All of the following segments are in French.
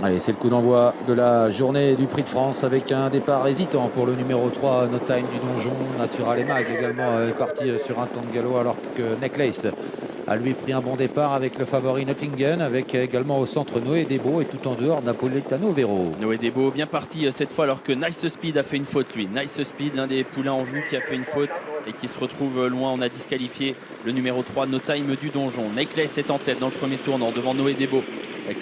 Allez, c'est le coup d'envoi de la journée du Prix de France avec un départ hésitant pour le numéro 3, No Time du Donjon. Natural et Mag également est parti sur un temps de galop alors que Necklace a lui pris un bon départ avec le favori Nottingham, avec également au centre Noé Debo et tout en dehors Napoletano Vero. Noé Debo bien parti cette fois alors que Nice Speed a fait une faute lui. Nice Speed, l'un des poulains en vue qui a fait une faute et qui se retrouve loin. On a disqualifié le numéro 3, No Time du Donjon. Necklace est en tête dans le premier tournant devant Noé Debo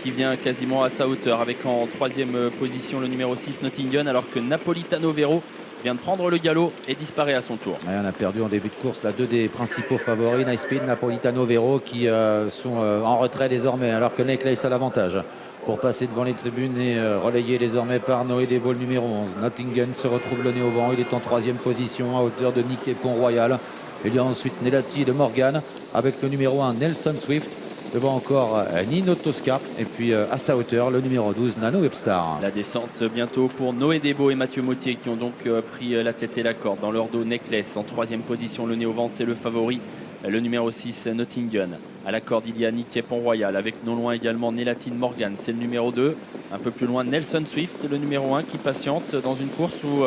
qui vient quasiment à sa hauteur avec en troisième position le numéro 6 Nottingham alors que Napolitano Vero vient de prendre le galop et disparaît à son tour. Ouais, on a perdu en début de course là, deux des principaux favoris, Nice Speed, Napolitano Vero, qui sont en retrait désormais, alors que Necklace a l'avantage pour passer devant les tribunes et relayé désormais par Noé Debo, le numéro 11. Nottingham se retrouve le nez au vent, il est en troisième position à hauteur de Nick et Pont-Royal. Il y a ensuite Nelati de Morgan avec le numéro 1 Nelson Swift. Devant encore Nino Tosca et puis à sa hauteur le numéro 12 Nano Webstar. La descente bientôt pour Noé Debo et Mathieu Mautier qui ont donc pris la tête et la corde. Dans leur dos, Necklace en troisième position, le nez au vent, c'est le favori. Le numéro 6 Nottingham. À la corde, il y a Nick Pont-Royal avec non loin également Nelatine Morgan, c'est le numéro 2. Un peu plus loin, Nelson Swift, le numéro 1 qui patiente dans une course où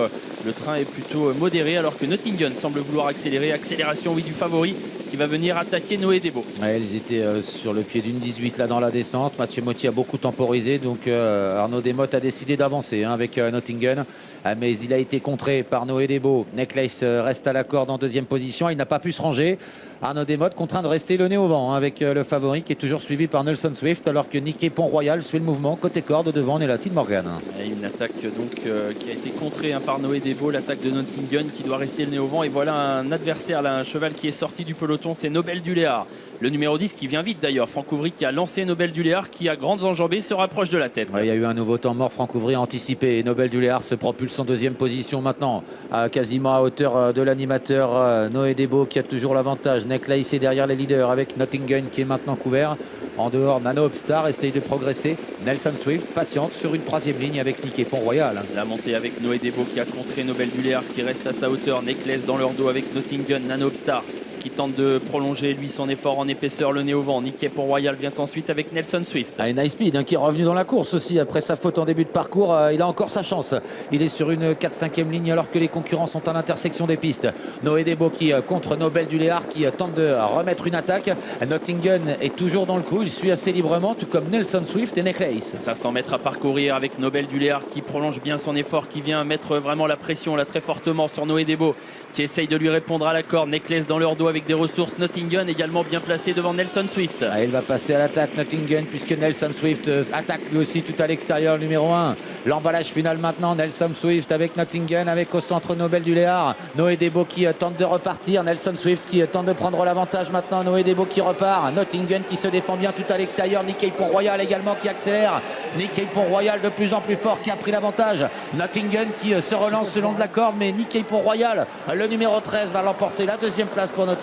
le train est plutôt modéré alors que Nottingham semble vouloir accélérer. Accélération, oui, du favori qui va venir attaquer Noé Debo. Ouais, ils étaient sur le pied d'une 18 là dans la descente. Mathieu Mautier a beaucoup temporisé, donc Arnaud Desmottes a décidé d'avancer avec Nottingham. Mais il a été contré par Noé Debo. Necklace reste à la corde en deuxième position. Il n'a pas pu se ranger. Arnaud Desmottes contraint de rester le nez au vent avec le favori qui est toujours suivi par Nelson Swift alors que Nicky Pont-Royal suit le mouvement côté corde devant Nelatine Morgan. Et une attaque donc qui a été contrée par Noé Debo, l'attaque de Nottingham qui doit rester le nez au vent. Et voilà un adversaire, là, un cheval qui est sorti du peloton, c'est Nobel du Léard. Le numéro 10 qui vient vite d'ailleurs, Franck Ouvry qui a lancé Nobel du Léard qui a grandes enjambées, se rapproche de la tête. Ouais, il y a eu un nouveau temps mort, Franck Ouvry a anticipé et Nobel du Léard se propulse en deuxième position maintenant, quasiment à hauteur de l'animateur Noé Debo qui a toujours l'avantage. Necklace est derrière les leaders avec Nottingham qui est maintenant couvert. En dehors, Nano Upstar essaye de progresser. Nelson Swift patiente sur une troisième ligne avec Nick Pont-Royal. La montée avec Noé Debo qui a contré Nobel du Léard qui reste à sa hauteur. Necklace dans leur dos avec Nottingham, Nano Upstar qui tente de prolonger lui son effort en épaisseur, le nez au vent. Nick Pont-Royal vient ensuite avec Nelson Swift. Et Nice Speed qui est revenu dans la course aussi après sa faute en début de parcours. Il a encore sa chance. Il est sur une 4-5e ligne alors que les concurrents sont à l'intersection des pistes. Noé Debo qui contre Nobel du Léard qui tente de remettre une attaque. Nottingham est toujours dans le coup. Il suit assez librement tout comme Nelson Swift et Necklace. 500 mètres à parcourir avec Nobel du Léard qui prolonge bien son effort, qui vient mettre vraiment la pression là très fortement sur Noé Debo qui essaye de lui répondre à la corde. Necklace dans leur dos avec des ressources. Nottingham également bien placé devant Nelson Swift. Il va passer à l'attaque Nottingham puisque Nelson Swift attaque lui aussi tout à l'extérieur, le numéro 1. L'emballage final maintenant, Nelson Swift avec Nottingham, avec au centre Nobel du Léard. Noé Debo qui tente de repartir. Nelson Swift qui tente de prendre l'avantage maintenant. Noé Debo qui repart. Nottingham qui se défend bien tout à l'extérieur. Nicky Pont-Royal également qui accélère. Nicky Pont-Royal de plus en plus fort qui a pris l'avantage. Nottingham qui se relance le long de la corde, mais Nicky Pont-Royal, le numéro 13, va l'emporter. La deuxième place pour Nottingham.